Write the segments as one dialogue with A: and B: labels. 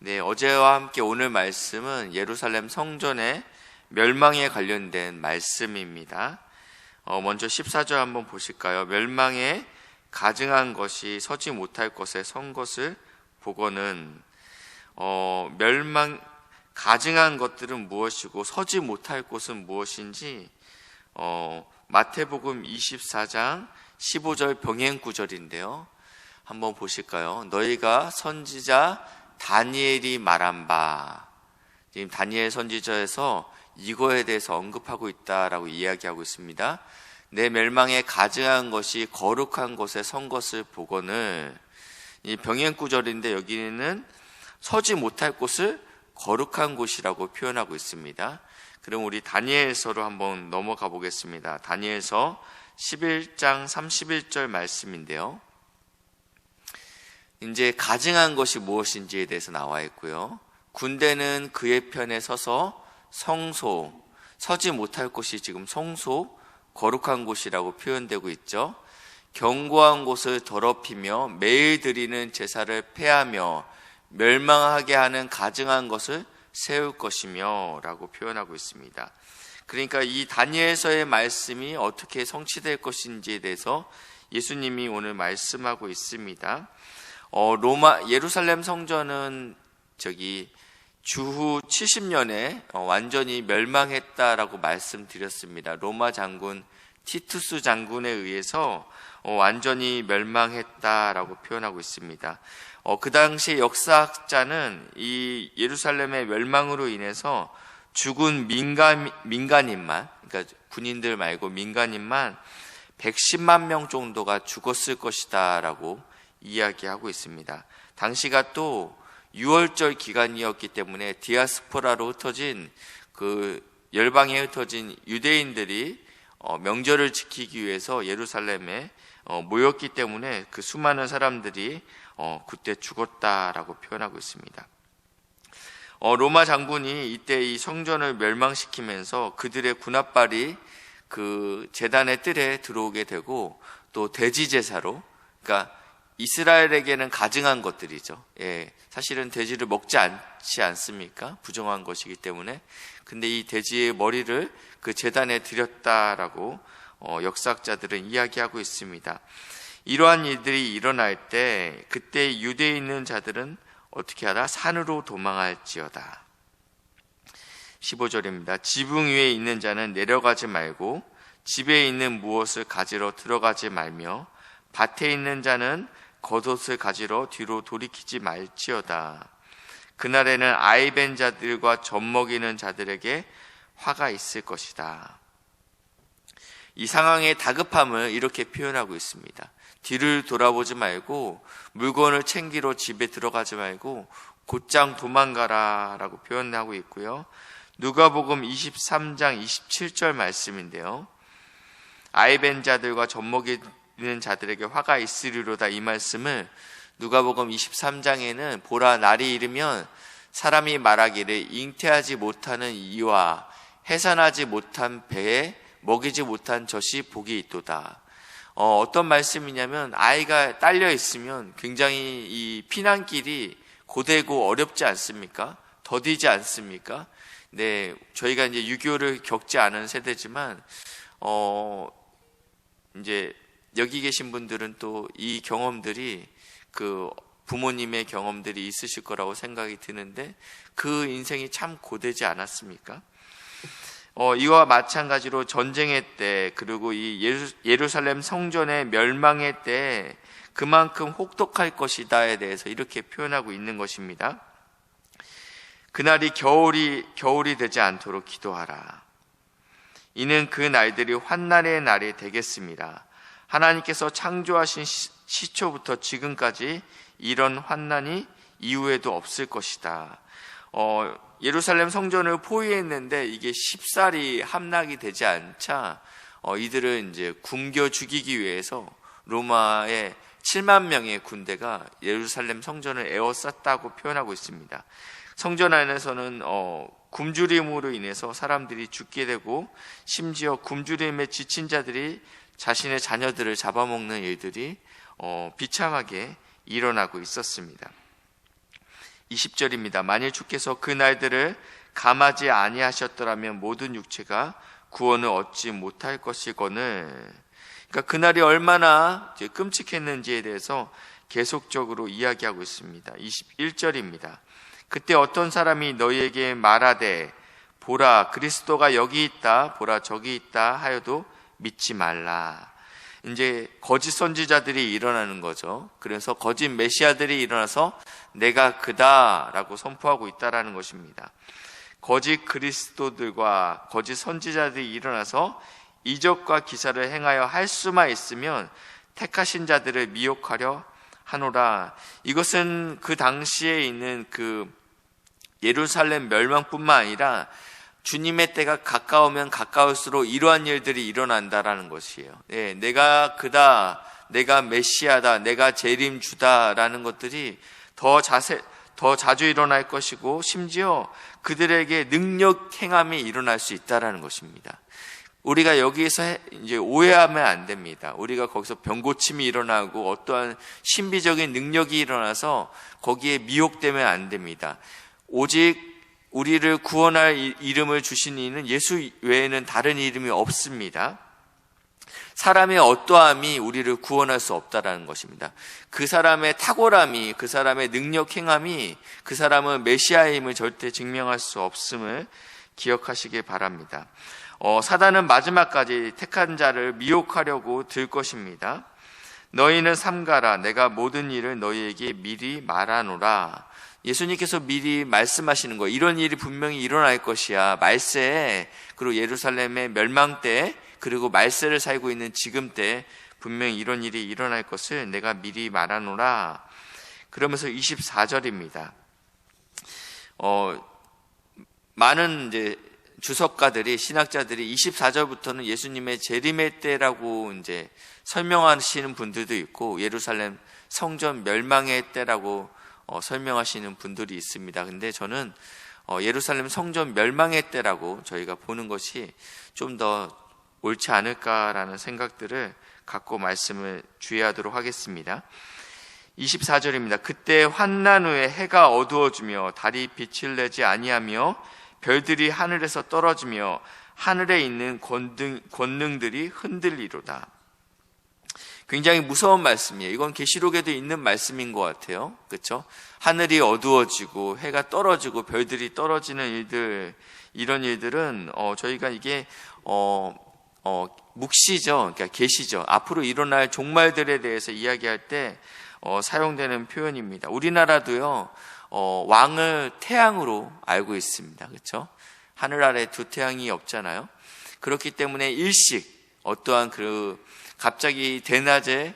A: 네, 어제와 함께 오늘 말씀은 예루살렘 성전의 멸망에 관련된 말씀입니다. 먼저 14절 한번 보실까요? 멸망에 가증한 것이 서지 못할 것에 선 것을 보고는 가증한 것들은 무엇이고 서지 못할 곳은 무엇인지 마태복음 24장 15절 병행 구절인데요. 한번 보실까요? 너희가 선지자 다니엘이 말한 바, 지금 다니엘 선지자에서 이거에 대해서 언급하고 있다라고 이야기하고 있습니다. 내 멸망에 가증한 것이 거룩한 곳에 선 것을 보거늘, 이 병행 구절인데 여기는 서지 못할 곳을 거룩한 곳이라고 표현하고 있습니다. 그럼 우리 다니엘서로 한번 넘어가 보겠습니다. 다니엘서 11장 31절 말씀인데요. 이제 가증한 것이 무엇인지에 대해서 나와 있고요. 군대는 그의 편에 서서 성소, 서지 못할 곳이 지금 성소, 거룩한 곳이라고 표현되고 있죠. 견고한 곳을 더럽히며 매일 드리는 제사를 폐하며 멸망하게 하는 가증한 것을 세울 것이며 라고 표현하고 있습니다. 그러니까 이 다니엘서의 말씀이 어떻게 성취될 것인지에 대해서 예수님이 오늘 말씀하고 있습니다. 예루살렘 성전은 주후 70년에 완전히 멸망했다라고 말씀드렸습니다. 로마 장군 티투스 장군에 의해서 완전히 멸망했다라고 표현하고 있습니다. 그 당시 역사학자는 이 예루살렘의 멸망으로 인해서 죽은 민간인만, 그러니까 군인들 말고 민간인만 110만 명 정도가 죽었을 것이다라고 이야기하고 있습니다. 당시가 또 6월절 기간이었기 때문에 디아스포라로 흩어진 열방에 흩어진 유대인들이 명절을 지키기 위해서 예루살렘에 모였기 때문에 그 수많은 사람들이 그때 죽었다라고 표현하고 있습니다. 로마 장군이 이때 이 성전을 멸망시키면서 그들의 군합발이 그 제단의 뜰에 들어오게 되고 또 돼지 제사로, 그러니까 이스라엘에게는 가증한 것들이죠. 사실은 돼지를 먹지 않지 않습니까? 부정한 것이기 때문에. 근데 이 돼지의 머리를 그 제단에 드렸다라고 역사학자들은 이야기하고 있습니다. 이러한 일들이 일어날 때 그때 유대에 있는 자들은 어떻게 하라? 산으로 도망할지어다. 15절입니다. 지붕 위에 있는 자는 내려가지 말고 집에 있는 무엇을 가지러 들어가지 말며 밭에 있는 자는 겉옷을 가지러 뒤로 돌이키지 말지어다. 그날에는 아이벤 자들과 젖먹이는 자들에게 화가 있을 것이다. 이 상황의 다급함을 이렇게 표현하고 있습니다. 뒤를 돌아보지 말고 물건을 챙기러 집에 들어가지 말고 곧장 도망가라 라고 표현하고 있고요. 누가복음 23장 27절 말씀인데요. 아이벤 자들과 젖먹이는 자들에게 화가 있으리로다, 이 말씀을 누가복음 23장에는 보라, 날이 이르면 사람이 말하기를 잉태하지 못하는 이와 해산하지 못한 배에 먹이지 못한 젖이 복이 있도다. 어떤 말씀이냐면 아이가 딸려 있으면 굉장히 이 피난길이 고되고 어렵지 않습니까? 더디지 않습니까? 네, 저희가 이제 유교를 겪지 않은 세대지만 이제 여기 계신 분들은 또 이 경험들이 그 부모님의 경험들이 있으실 거라고 생각이 드는데 그 인생이 참 고되지 않았습니까? 이와 마찬가지로 전쟁의 때, 그리고 이 예루살렘 성전의 멸망의 때 그만큼 혹독할 것이다에 대해서 이렇게 표현하고 있는 것입니다. 그날이 겨울이 되지 않도록 기도하라. 이는 그 날들이 환난의 날이 되겠습니다. 하나님께서 창조하신 시초부터 지금까지 이런 환난이 이후에도 없을 것이다. 예루살렘 성전을 포위했는데 이게 쉽사리 함락이 되지 않자 이들은 이제 굶겨 죽이기 위해서 로마의 7만 명의 군대가 예루살렘 성전을 에워쌌다고 표현하고 있습니다. 성전 안에서는 굶주림으로 인해서 사람들이 죽게 되고 심지어 굶주림에 지친 자들이 자신의 자녀들을 잡아먹는 일들이 비참하게 일어나고 있었습니다. 20절입니다. 만일 주께서 그 날들을 감하지 아니하셨더라면 모든 육체가 구원을 얻지 못할 것이거늘. 그러니까 그날이 얼마나 끔찍했는지에 대해서 계속적으로 이야기하고 있습니다. 21절입니다. 그때 어떤 사람이 너희에게 말하되 보라 그리스도가 여기 있다 보라 저기 있다 하여도 믿지 말라. 이제 거짓 선지자들이 일어나는 거죠. 그래서 거짓 메시아들이 일어나서 내가 그다라고 선포하고 있다라는 것입니다. 거짓 그리스도들과 거짓 선지자들이 일어나서 이적과 기사를 행하여 할 수만 있으면 택하신 자들을 미혹하려 하노라. 이것은 그 당시에 있는 그 예루살렘 멸망뿐만 아니라 주님의 때가 가까우면 가까울수록 이러한 일들이 일어난다라는 것이에요. 네, 내가 그다, 내가 메시아다, 내가 재림주다라는 것들이 더 자주 일어날 것이고 심지어 그들에게 능력 행함이 일어날 수 있다라는 것입니다. 우리가 여기에서 이제 오해하면 안 됩니다. 우리가 거기서 병고침이 일어나고 어떠한 신비적인 능력이 일어나서 거기에 미혹되면 안 됩니다. 오직 우리를 구원할 이름을 주신 이는 예수 외에는 다른 이름이 없습니다. 사람의 어떠함이 우리를 구원할 수 없다라는 것입니다. 그 사람의 탁월함이, 그 사람의 능력 행함이 그 사람은 메시아임을 절대 증명할 수 없음을 기억하시길 바랍니다. 사단은 마지막까지 택한 자를 미혹하려고 들 것입니다. 너희는 삼가라. 내가 모든 일을 너희에게 미리 말하노라. 예수님께서 미리 말씀하시는 거예요. 이런 일이 분명히 일어날 것이야. 말세에, 그리고 예루살렘의 멸망 때, 그리고 말세를 살고 있는 지금 때 분명히 이런 일이 일어날 것을 내가 미리 말하노라. 그러면서 24절입니다. 많은 이제 주석가들이, 신학자들이 24절부터는 예수님의 재림의 때라고 이제 설명하시는 분들도 있고, 예루살렘 성전 멸망의 때라고 설명하시는 분들이 있습니다. 근데 저는 예루살렘 성전 멸망의 때라고 저희가 보는 것이 좀 더 옳지 않을까라는 생각들을 갖고 말씀을 주의하도록 하겠습니다. 24절입니다. 그때 환난 후에 해가 어두워지며 달이 빛을 내지 아니하며 별들이 하늘에서 떨어지며 하늘에 있는 권능들이 흔들리로다. 굉장히 무서운 말씀이에요. 이건 계시록에도 있는 말씀인 것 같아요. 그렇죠? 하늘이 어두워지고 해가 떨어지고 별들이 떨어지는 일들, 이런 일들은 저희가 이게 묵시죠. 그러니까 계시죠. 앞으로 일어날 종말들에 대해서 이야기할 때 사용되는 표현입니다. 우리나라도요. 왕을 태양으로 알고 있습니다. 그렇죠? 하늘 아래 두 태양이 없잖아요. 그렇기 때문에 일식 어떠한 갑자기 대낮에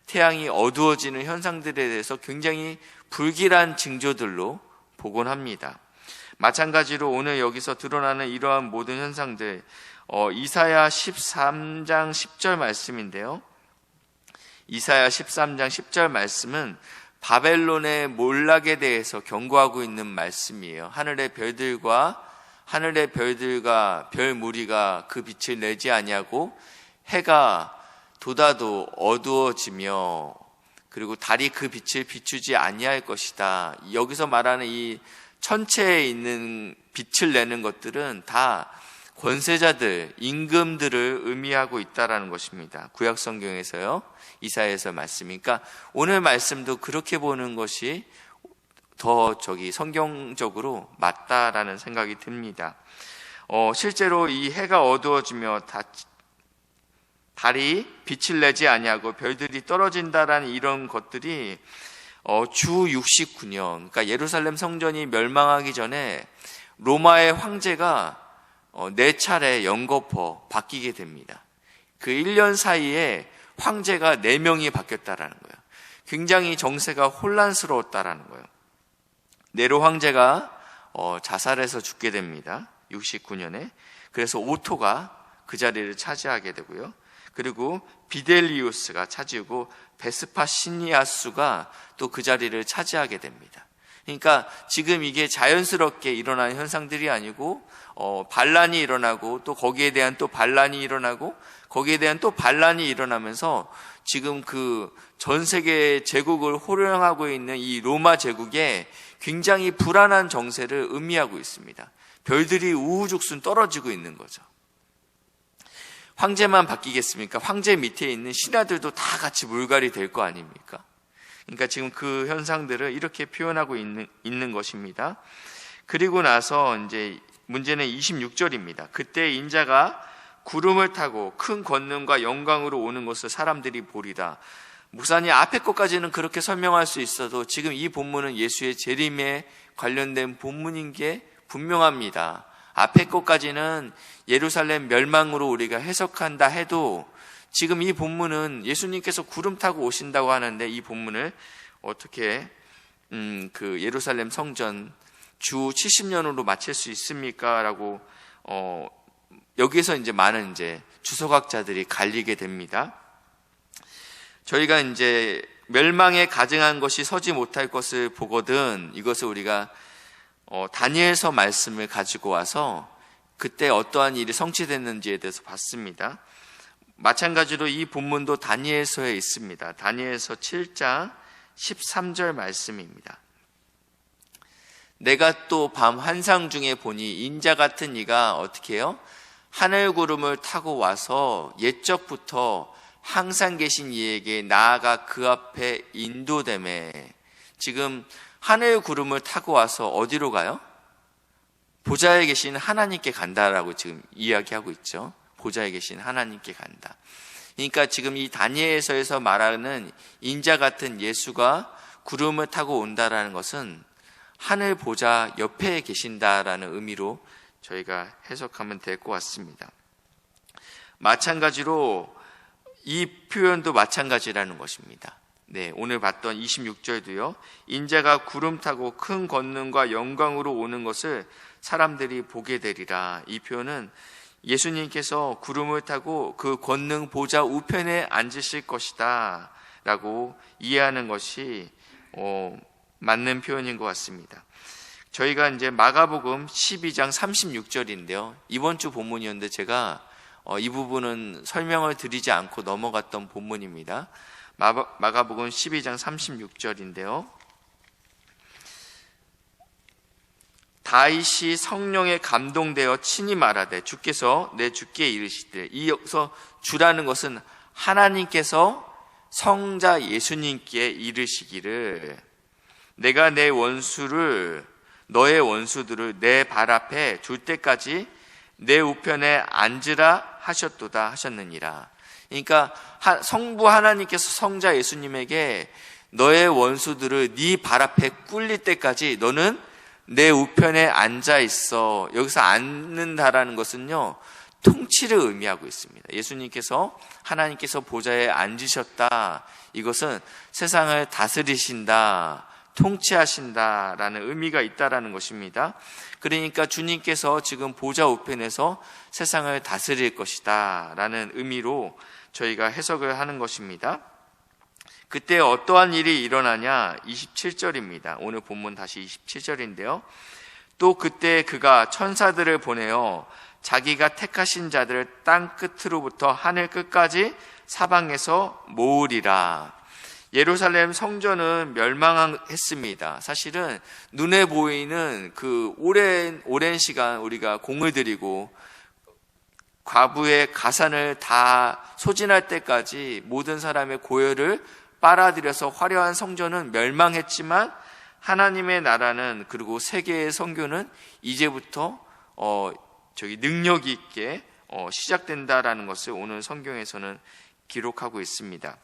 A: 태양이 어두워지는 현상들에 대해서 굉장히 불길한 징조들로 보곤 합니다. 마찬가지로 오늘 여기서 드러나는 이러한 모든 현상들, 이사야 13장 10절 말씀인데요. 이사야 13장 10절 말씀은 바벨론의 몰락에 대해서 경고하고 있는 말씀이에요. 하늘의 별들과 별 무리가 그 빛을 내지 아니하고 해가 돋아도 어두워지며 그리고 달이 그 빛을 비추지 아니할 것이다. 여기서 말하는 이 천체에 있는 빛을 내는 것들은 다 권세자들, 임금들을 의미하고 있다라는 것입니다. 구약 성경에서요. 이사야에서 말씀이니까 오늘 말씀도 그렇게 보는 것이 더 성경적으로 맞다라는 생각이 듭니다. 실제로 이 해가 어두워지며 달이 빛을 내지 아니하고 별들이 떨어진다라는 이런 것들이 주 69년, 그러니까 예루살렘 성전이 멸망하기 전에 로마의 황제가 4차례 연거푸 바뀌게 됩니다. 그 1년 사이에 황제가 4명이 바뀌었다라는 거예요. 굉장히 정세가 혼란스러웠다라는 거예요. 네로 황제가 자살해서 죽게 됩니다. 69년에. 그래서 오토가 그 자리를 차지하게 되고요. 그리고 비델리우스가 차지하고 베스파시니아수가 또 그 자리를 차지하게 됩니다. 그러니까 지금 이게 자연스럽게 일어나는 현상들이 아니고 반란이 일어나고 또 거기에 대한 또 반란이 일어나고 거기에 대한 또 반란이 일어나면서 지금 그 전 세계 제국을 호령하고 있는 이 로마 제국에 굉장히 불안한 정세를 의미하고 있습니다. 별들이 우후죽순 떨어지고 있는 거죠. 황제만 바뀌겠습니까? 황제 밑에 있는 신하들도 다 같이 물갈이 될 거 아닙니까? 그러니까 지금 그 현상들을 이렇게 표현하고 있는 것입니다. 그리고 나서 이제 문제는 26절입니다. 그때 인자가 구름을 타고 큰 권능과 영광으로 오는 것을 사람들이 보리라. 목사님, 앞에 것까지는 그렇게 설명할 수 있어도 지금 이 본문은 예수의 재림에 관련된 본문인 게 분명합니다. 앞에 것까지는 예루살렘 멸망으로 우리가 해석한다 해도 지금 이 본문은 예수님께서 구름 타고 오신다고 하는데 이 본문을 어떻게 그 예루살렘 성전 주 70년으로 맞출 수 있습니까? 라고 여기서 이제 많은 이제 주석학자들이 갈리게 됩니다. 저희가 이제 멸망에 가증한 것이 서지 못할 것을 보거든 이것을 우리가 다니엘서 말씀을 가지고 와서 그때 어떠한 일이 성취됐는지에 대해서 봤습니다. 마찬가지로 이 본문도 다니엘서에 있습니다. 다니엘서 7장 13절 말씀입니다. 내가 또 밤 환상 중에 보니 인자 같은 이가 어떻게 해요? 하늘 구름을 타고 와서 옛적부터 항상 계신 이에게 나아가 그 앞에 인도되매. 지금 하늘 구름을 타고 와서 어디로 가요? 보좌에 계신 하나님께 간다라고 지금 이야기하고 있죠. 보좌에 계신 하나님께 간다. 그러니까 지금 이 다니엘서에서 말하는 인자 같은 예수가 구름을 타고 온다라는 것은 하늘 보좌 옆에 계신다라는 의미로 저희가 해석하면 될 것 같습니다. 마찬가지로 이 표현도 마찬가지라는 것입니다. 네, 오늘 봤던 26절도요. 인자가 구름 타고 큰 권능과 영광으로 오는 것을 사람들이 보게 되리라. 이 표현은 예수님께서 구름을 타고 그 권능 보좌 우편에 앉으실 것이다 라고 이해하는 것이 맞는 표현인 것 같습니다. 저희가 이제 마가복음 12장 36절인데요. 이번 주 본문이었는데 제가 이 부분은 설명을 드리지 않고 넘어갔던 본문입니다. 마가복음 12장 36절인데요. 다윗이 성령에 감동되어 친히 말하되 주께서 내 주께 이르시되, 이어서 주라는 것은 하나님께서 성자 예수님께 이르시기를 내가 내 원수를 너의 원수들을 내 발 앞에 줄 때까지 내 우편에 앉으라 하셨도다 하셨느니라. 그러니까 성부 하나님께서 성자 예수님에게 너의 원수들을 네 발 앞에 꿇릴 때까지 너는 내 우편에 앉아 있어. 여기서 앉는다라는 것은요, 통치를 의미하고 있습니다. 예수님께서 하나님께서 보좌에 앉으셨다. 이것은 세상을 다스리신다, 통치하신다라는 의미가 있다라는 것입니다. 그러니까 주님께서 지금 보좌 우편에서 세상을 다스릴 것이다 라는 의미로 저희가 해석을 하는 것입니다. 그때 어떠한 일이 일어나냐? 27절입니다. 오늘 본문 다시 27절인데요. 또 그때 그가 천사들을 보내어 자기가 택하신 자들을 땅 끝으로부터 하늘 끝까지 사방에서 모으리라. 예루살렘 성전은 멸망했습니다. 사실은 눈에 보이는 그 오랜 시간 우리가 공을 들이고 과부의 가산을 다 소진할 때까지 모든 사람의 고열을 빨아들여서 화려한 성전은 멸망했지만 하나님의 나라는, 그리고 세계의 선교는 이제부터 능력 있게 시작된다라는 것을 오늘 성경에서는 기록하고 있습니다.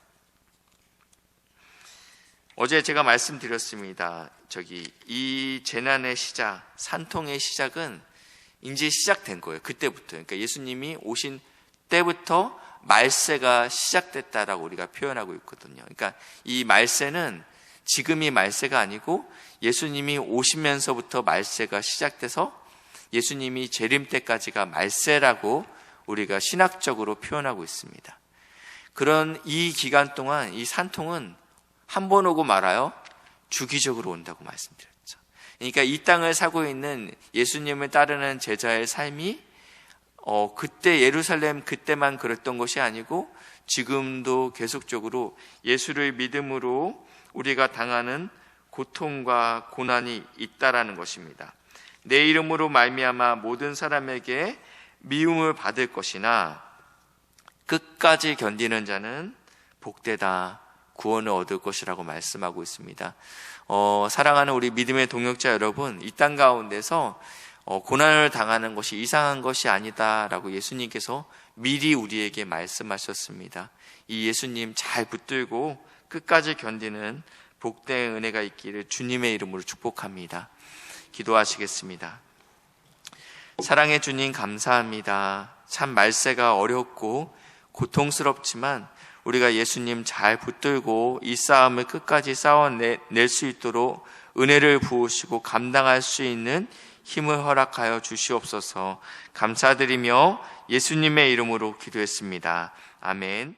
A: 어제 제가 말씀드렸습니다. 이 재난의 시작, 산통의 시작은 이제 시작된 거예요. 그때부터. 그러니까 예수님이 오신 때부터 말세가 시작됐다라고 우리가 표현하고 있거든요. 그러니까 이 말세는 지금이 말세가 아니고 예수님이 오시면서부터 말세가 시작돼서 예수님이 재림 때까지가 말세라고 우리가 신학적으로 표현하고 있습니다. 그런 이 기간 동안 이 산통은 한 번 오고 말아요. 주기적으로 온다고 말씀드렸죠. 그러니까 이 땅을 사고 있는 예수님을 따르는 제자의 삶이 그때 예루살렘 그때만 그랬던 것이 아니고 지금도 계속적으로 예수를 믿음으로 우리가 당하는 고통과 고난이 있다라는 것입니다. 내 이름으로 말미암아 모든 사람에게 미움을 받을 것이나 끝까지 견디는 자는 복되다, 구원을 얻을 것이라고 말씀하고 있습니다. 사랑하는 우리 믿음의 동역자 여러분, 이 땅 가운데서 고난을 당하는 것이 이상한 것이 아니다라고 예수님께서 미리 우리에게 말씀하셨습니다. 이 예수님 잘 붙들고 끝까지 견디는 복된 은혜가 있기를 주님의 이름으로 축복합니다. 기도하시겠습니다. 사랑의 주님 감사합니다. 참 말세가 어렵고 고통스럽지만 우리가 예수님 잘 붙들고 이 싸움을 끝까지 싸워낼 수 있도록 은혜를 부으시고 감당할 수 있는 힘을 허락하여 주시옵소서. 감사드리며 예수님의 이름으로 기도했습니다. 아멘.